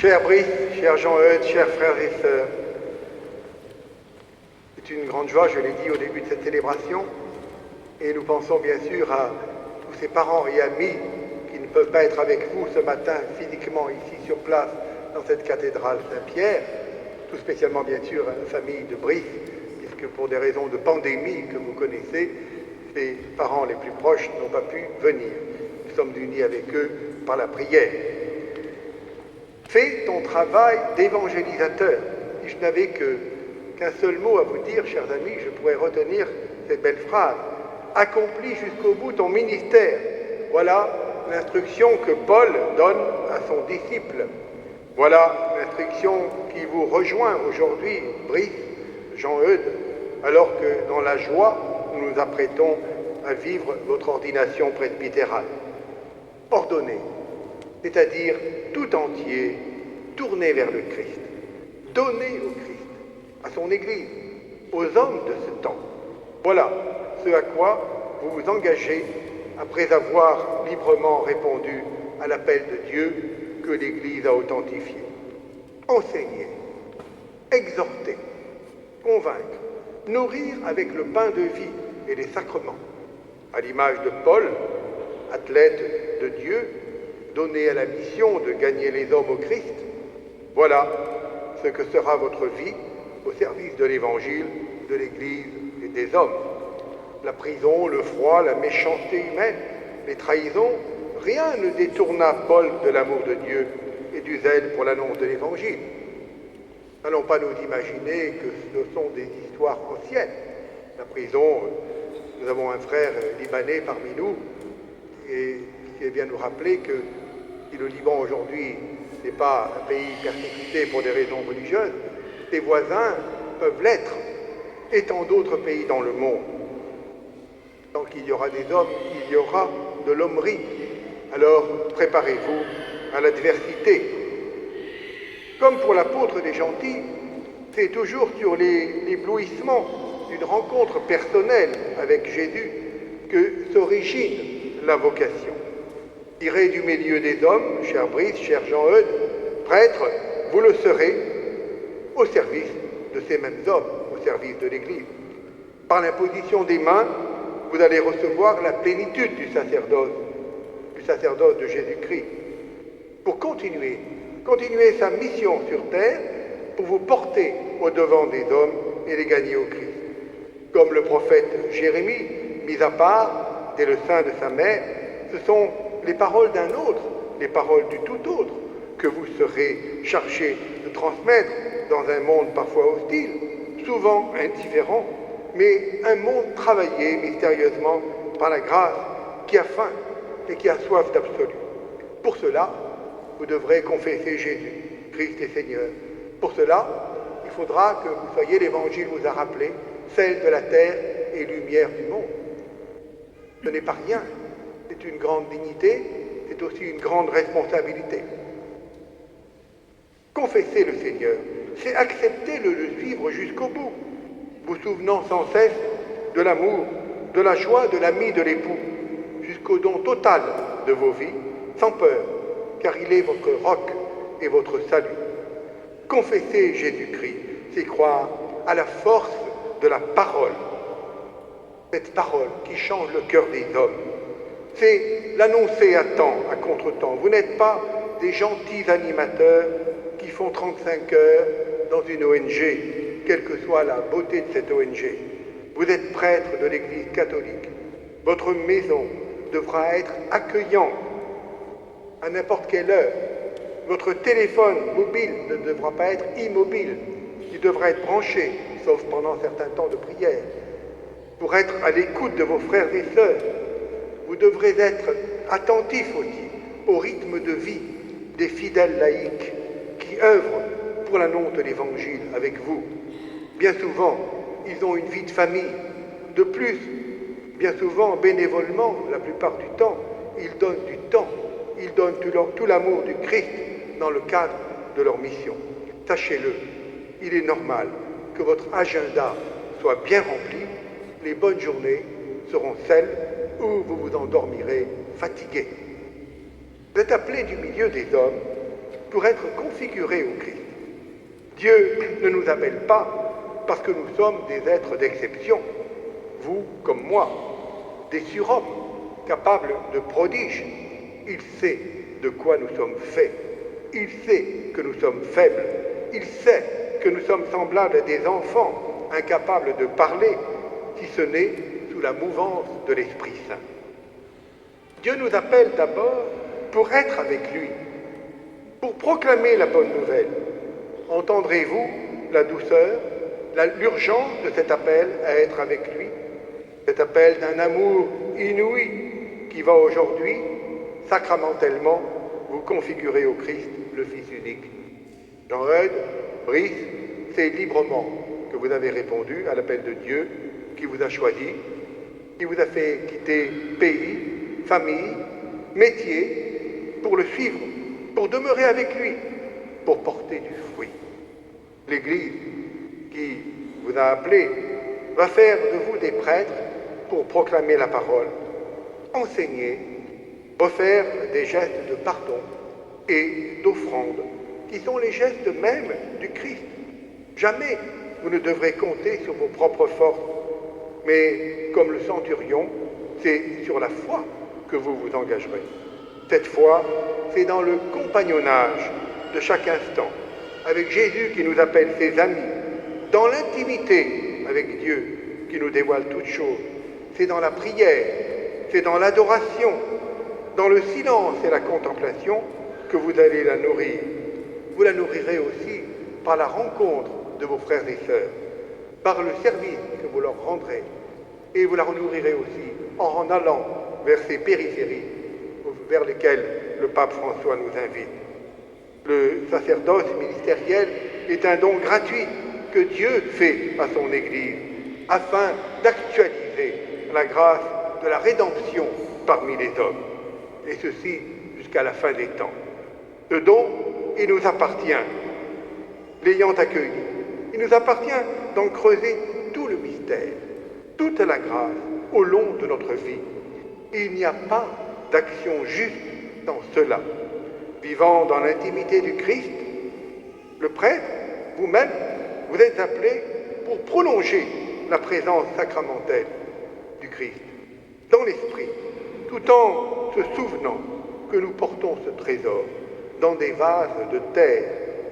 Cher Brice, cher Jean-Eudes, chers frères et sœurs, c'est une grande joie, je l'ai dit au début de cette célébration, et nous pensons bien sûr à tous ces parents et amis qui ne peuvent pas être avec vous ce matin physiquement ici sur place dans cette cathédrale Saint-Pierre, tout spécialement bien sûr à la famille de Brice, puisque pour des raisons de pandémie que vous connaissez, les parents les plus proches n'ont pas pu venir. Nous sommes unis avec eux par la prière. Fais ton travail d'évangélisateur. Si je n'avais qu'un seul mot à vous dire, chers amis, je pourrais retenir cette belle phrase. Accomplis jusqu'au bout ton ministère. Voilà l'instruction que Paul donne à son disciple. Voilà l'instruction qui vous rejoint aujourd'hui, Brice, Jean-Eudes, alors que dans la joie, nous nous apprêtons à vivre votre ordination presbytérale. Ordonnez, c'est-à-dire tout entier, tourné vers le Christ, donné au Christ, à son Église, aux hommes de ce temps. Voilà ce à quoi vous vous engagez après avoir librement répondu à l'appel de Dieu que l'Église a authentifié. Enseigner, exhorter, convaincre, nourrir avec le pain de vie et les sacrements. À l'image de Paul, athlète de Dieu, donné à la mission de gagner les hommes au Christ, voilà ce que sera votre vie au service de l'Évangile, de l'Église et des hommes. La prison, le froid, la méchanceté humaine, les trahisons, rien ne détourna Paul de l'amour de Dieu et du zèle pour l'annonce de l'Évangile. N'allons pas nous imaginer que ce sont des histoires anciennes. La prison, nous avons un frère libanais parmi nous qui vient nous rappeler que si le Liban aujourd'hui n'est pas un pays persécuté pour des raisons religieuses, ses voisins peuvent l'être, et tant d'autres pays dans le monde. Tant qu'il y aura des hommes, il y aura de l'hommerie. Alors préparez-vous à l'adversité. Comme pour l'apôtre des gentils, c'est toujours sur l'éblouissement d'une rencontre personnelle avec Jésus que s'origine la vocation. Tiré du milieu des hommes, cher Brice, cher Jean-Eudes, prêtre, vous le serez au service de ces mêmes hommes, au service de l'Église. Par l'imposition des mains, vous allez recevoir la plénitude du sacerdoce de Jésus-Christ, pour continuer sa mission sur terre, pour vous porter au-devant des hommes et les gagner au Christ. Comme le prophète Jérémie, mis à part dès le sein de sa mère, ce sont les paroles d'un autre, les paroles du tout autre, que vous serez chargés de transmettre dans un monde parfois hostile, souvent indifférent, mais un monde travaillé mystérieusement par la grâce, qui a faim et qui a soif d'absolu. Pour cela, vous devrez confesser Jésus, Christ et Seigneur. Pour cela, il faudra que vous soyez, l'Évangile vous a rappelé, sel de la terre et lumière du monde. Ce n'est pas rien. C'est une grande dignité, c'est aussi une grande responsabilité. Confesser le Seigneur, c'est accepter de le suivre jusqu'au bout, vous souvenant sans cesse de l'amour, de la joie, de l'ami, de l'époux, jusqu'au don total de vos vies, sans peur, car il est votre roc et votre salut. Confesser Jésus-Christ, c'est croire à la force de la parole, cette parole qui change le cœur des hommes. C'est l'annoncer à temps, à contre-temps. Vous n'êtes pas des gentils animateurs qui font 35 heures dans une ONG, quelle que soit la beauté de cette ONG. Vous êtes prêtre de l'Église catholique. Votre maison devra être accueillante à n'importe quelle heure. Votre téléphone mobile ne devra pas être immobile. Il devra être branché, sauf pendant certains temps de prière, pour être à l'écoute de vos frères et sœurs. Vous devrez être attentifs aussi au rythme de vie des fidèles laïcs qui œuvrent pour l'annonce de l'Évangile avec vous. Bien souvent, ils ont une vie de famille. De plus, bien souvent, bénévolement, la plupart du temps, ils donnent du temps, ils donnent tout l'amour du Christ dans le cadre de leur mission. Sachez-le, il est normal que votre agenda soit bien rempli. Les bonnes journées seront celles où vous vous endormirez fatigué. Vous êtes appelés du milieu des hommes pour être configurés au Christ. Dieu ne nous appelle pas parce que nous sommes des êtres d'exception, vous comme moi, des surhommes, capables de prodiges. Il sait de quoi nous sommes faits. Il sait que nous sommes faibles. Il sait que nous sommes semblables à des enfants, incapables de parler, si ce n'est sous la mouvance de l'Esprit Saint. Dieu nous appelle d'abord pour être avec lui, pour proclamer la bonne nouvelle. Entendrez-vous la douceur, l'urgence de cet appel à être avec lui, cet appel d'un amour inouï qui va aujourd'hui, sacramentellement, vous configurer au Christ, le Fils unique. Jean-Eudes, Brice, c'est librement que vous avez répondu à l'appel de Dieu qui vous a choisi, qui vous a fait quitter pays, famille, métier, pour le suivre, pour demeurer avec lui, pour porter du fruit. L'Église qui vous a appelé va faire de vous des prêtres pour proclamer la parole, enseigner, refaire des gestes de pardon et d'offrande, qui sont les gestes mêmes du Christ. Jamais vous ne devrez compter sur vos propres forces, mais comme le centurion, c'est sur la foi que vous vous engagerez. Cette foi, c'est dans le compagnonnage de chaque instant, avec Jésus qui nous appelle ses amis, dans l'intimité avec Dieu qui nous dévoile toutes choses. C'est dans la prière, c'est dans l'adoration, dans le silence et la contemplation que vous allez la nourrir. Vous la nourrirez aussi par la rencontre de vos frères et sœurs, par le service que vous leur rendrez, et vous la nourrirez aussi en allant vers ces périphéries vers lesquelles le pape François nous invite. Le sacerdoce ministériel est un don gratuit que Dieu fait à son Église afin d'actualiser la grâce de la rédemption parmi les hommes, et ceci jusqu'à la fin des temps. Ce don, il nous appartient, l'ayant accueilli. Il nous appartient d'en creuser tout le mystère, toute la grâce au long de notre vie. Il n'y a pas d'action juste dans cela. Vivant dans l'intimité du Christ, le prêtre, vous-même, vous êtes appelés pour prolonger la présence sacramentelle du Christ dans l'esprit, tout en se souvenant que nous portons ce trésor dans des vases de terre,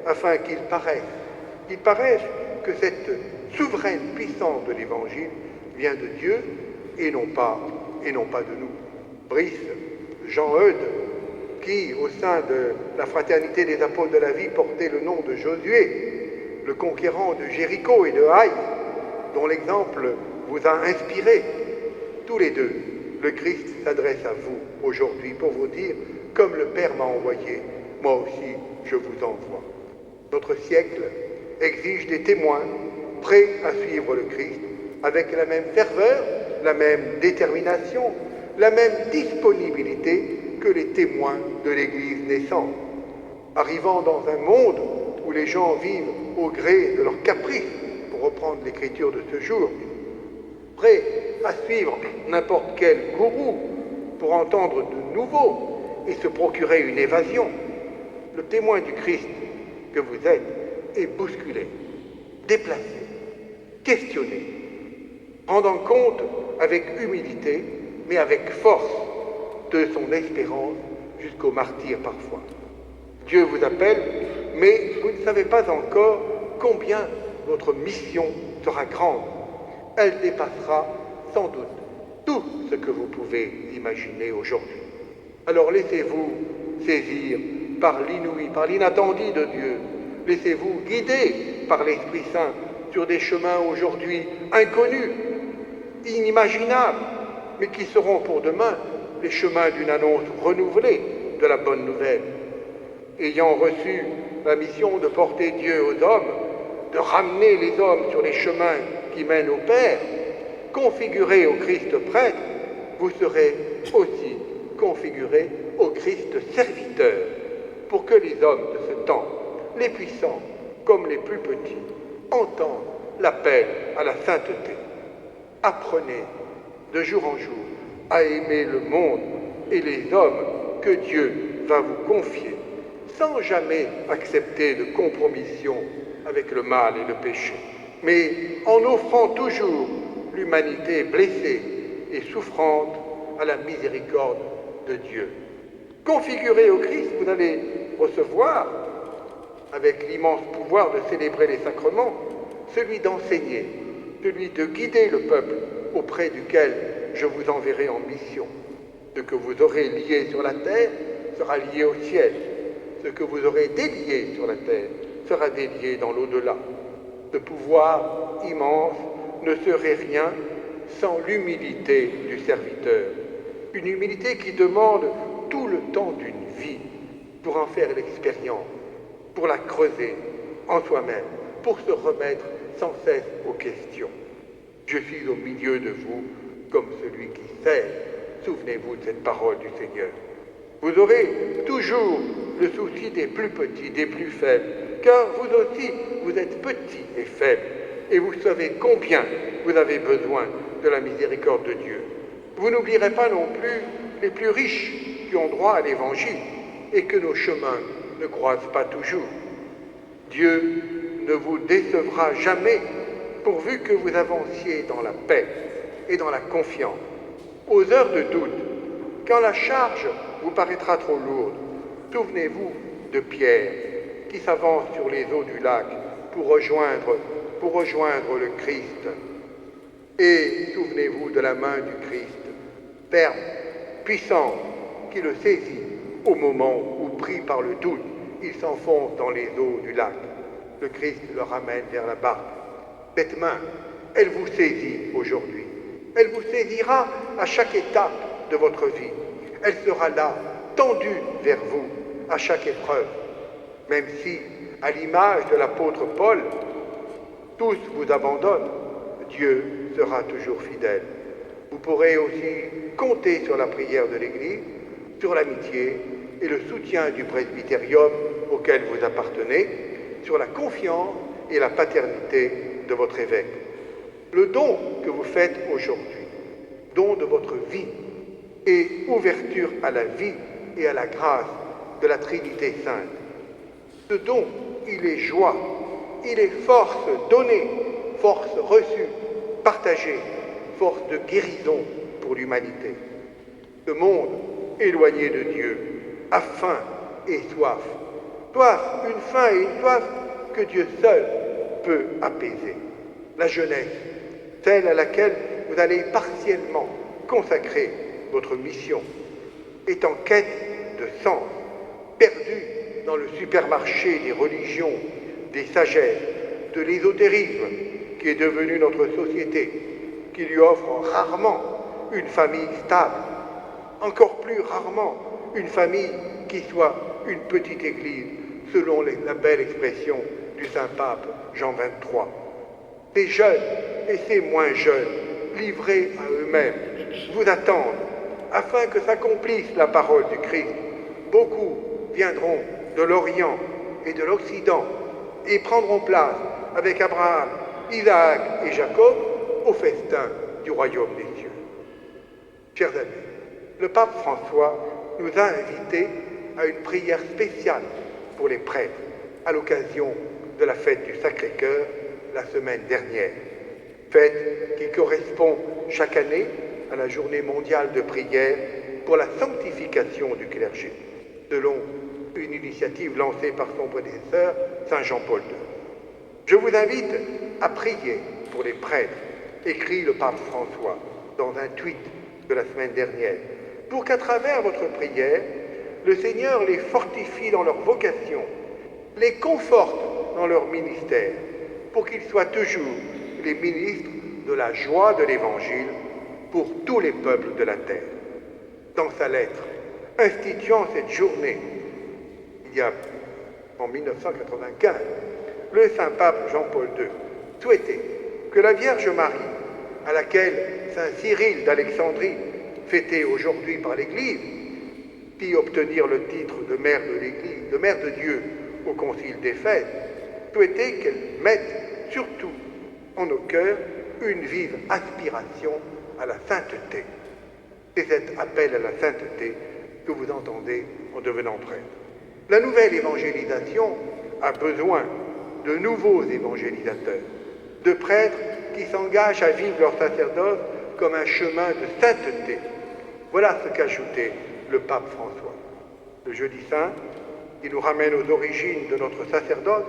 afin qu'il paraisse que cette souveraine puissance de l'Évangile vient de Dieu et non pas de nous. Brice, Jean-Eudes, qui, au sein de la fraternité des apôtres de la vie, portait le nom de Josué, le conquérant de Jéricho et de Haï, dont l'exemple vous a inspiré. Tous les deux, le Christ s'adresse à vous aujourd'hui pour vous dire, comme le Père m'a envoyé, moi aussi je vous envoie. Notre siècle exige des témoins prêts à suivre le Christ, avec la même ferveur, la même détermination, la même disponibilité que les témoins de l'Église naissante. Arrivant dans un monde où les gens vivent au gré de leurs caprices, pour reprendre l'écriture de ce jour, prêts à suivre n'importe quel gourou pour entendre de nouveau et se procurer une évasion, le témoin du Christ que vous êtes est bousculé, déplacé, questionné, rendant compte avec humilité, mais avec force, de son espérance jusqu'au martyre parfois. Dieu vous appelle, mais vous ne savez pas encore combien votre mission sera grande. Elle dépassera sans doute tout ce que vous pouvez imaginer aujourd'hui. Alors laissez-vous saisir par l'inouï, par l'inattendu de Dieu. Laissez-vous guider par l'Esprit Saint sur des chemins aujourd'hui inconnus, inimaginables, mais qui seront pour demain les chemins d'une annonce renouvelée de la bonne nouvelle. Ayant reçu la mission de porter Dieu aux hommes, de ramener les hommes sur les chemins qui mènent au Père, configurés au Christ prêtre, vous serez aussi configurés au Christ serviteur, pour que les hommes de ce temps, les puissants comme les plus petits, entendent l'appel à la sainteté. Apprenez de jour en jour à aimer le monde et les hommes que Dieu va vous confier. sans jamais accepter de compromission avec le mal et le péché, mais en offrant toujours l'humanité blessée et souffrante à la miséricorde de Dieu. Configuré au Christ, vous allez recevoir, avec l'immense pouvoir de célébrer les sacrements, celui d'enseigner, celui de guider le peuple auprès duquel je vous enverrai en mission. Ce que vous aurez lié sur la terre sera lié au ciel. Ce que vous aurez délié sur la terre sera délié dans l'au-delà. Ce pouvoir immense ne serait rien sans l'humilité du serviteur. Une humilité qui demande tout le temps d'une vie pour en faire l'expérience, pour la creuser en soi-même, pour se remettre sans cesse aux questions. Je suis au milieu de vous comme celui qui sert. Souvenez-vous de cette parole du Seigneur. Vous aurez toujours le souci des plus petits, des plus faibles, car vous aussi, vous êtes petits et faibles, et vous savez combien vous avez besoin de la miséricorde de Dieu. Vous n'oublierez pas non plus les plus riches qui ont droit à l'Évangile et que nos chemins ne croisent pas toujours. Dieu ne vous décevra jamais pourvu que vous avanciez dans la paix et dans la confiance. Aux heures de doute, quand la charge vous paraîtra trop lourde, souvenez-vous de Pierre qui s'avance sur les eaux du lac pour rejoindre le Christ. Et souvenez-vous de la main du Christ, ferme, puissante, qui le saisit au moment où, pris par le doute, il s'enfonce dans les eaux du lac. Le Christ le ramène vers la barque. Cette main, elle vous saisit aujourd'hui. Elle vous saisira à chaque étape de votre vie. Elle sera là, tendue vers vous, à chaque épreuve. Même si, à l'image de l'apôtre Paul, tous vous abandonnent, Dieu sera toujours fidèle. Vous pourrez aussi compter sur la prière de l'Église, sur l'amitié et le soutien du presbytérium auquel vous appartenez, sur la confiance et la paternité de votre évêque. Le don que vous faites aujourd'hui, don de votre vie et ouverture à la vie et à la grâce de la Trinité Sainte. Ce don, il est joie, il est force donnée, force reçue, partagée, force de guérison pour l'humanité. Ce monde éloigné de Dieu a faim et soif. Soif, une faim et une soif que Dieu seul peut apaiser. La jeunesse, celle à laquelle vous allez partiellement consacrer votre mission, est en quête de sens, perdue dans le supermarché des religions, des sagesses, de l'ésotérisme qui est devenu notre société, qui lui offre rarement une famille stable, encore plus rarement une famille qui soit une petite église, selon la belle expression du Saint-Pape Jean XXIII. Ces jeunes et ces moins jeunes, livrés à eux-mêmes, vous attendent afin que s'accomplisse la parole du Christ. Beaucoup viendront de l'Orient et de l'Occident et prendront place avec Abraham, Isaac et Jacob au festin du royaume des cieux. Chers amis, le pape François nous a invités à une prière spéciale pour les prêtres à l'occasion de la fête du Sacré-Cœur la semaine dernière. Fête qui correspond chaque année à la journée mondiale de prière pour la sanctification du clergé, selon une initiative lancée par son prédécesseur, Saint Jean-Paul II. Je vous invite à prier pour les prêtres, écrit le pape François dans un tweet de la semaine dernière, pour qu'à travers votre prière, le Seigneur les fortifie dans leur vocation, les conforte dans leur ministère, pour qu'ils soient toujours les ministres de la joie de l'Évangile pour tous les peuples de la terre. Dans sa lettre instituant cette journée, il y a en 1995, le Saint-Pape Jean-Paul II souhaitait que la Vierge Marie, à laquelle Saint Cyril d'Alexandrie, fêté aujourd'hui par l'Église, fit obtenir le titre de mère de l'Église, de mère de Dieu au Concile d'Éphèse, souhaitait qu'elle mette surtout en nos cœurs une vive aspiration à la sainteté. C'est cet appel à la sainteté que vous entendez en devenant prêtre. La nouvelle évangélisation a besoin de nouveaux évangélisateurs, de prêtres qui s'engagent à vivre leur sacerdoce comme un chemin de sainteté. Voilà ce qu'ajoutait le pape François. Le jeudi saint, qui nous ramène aux origines de notre sacerdoce,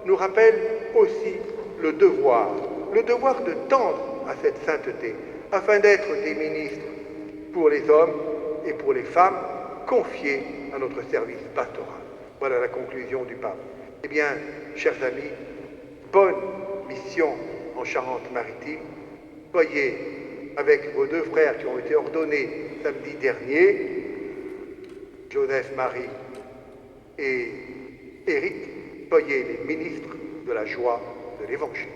nous rappelle aussi le devoir de tendre à cette sainteté, afin d'être des ministres pour les hommes et pour les femmes confiés à notre service pastoral. Voilà la conclusion du pape. Eh bien, chers amis, bonne mission en Charente-Maritime. Soyez avec vos deux frères qui ont été ordonnés samedi dernier, Joseph-Marie et Éric, soyez les ministres de la joie de l'Évangile.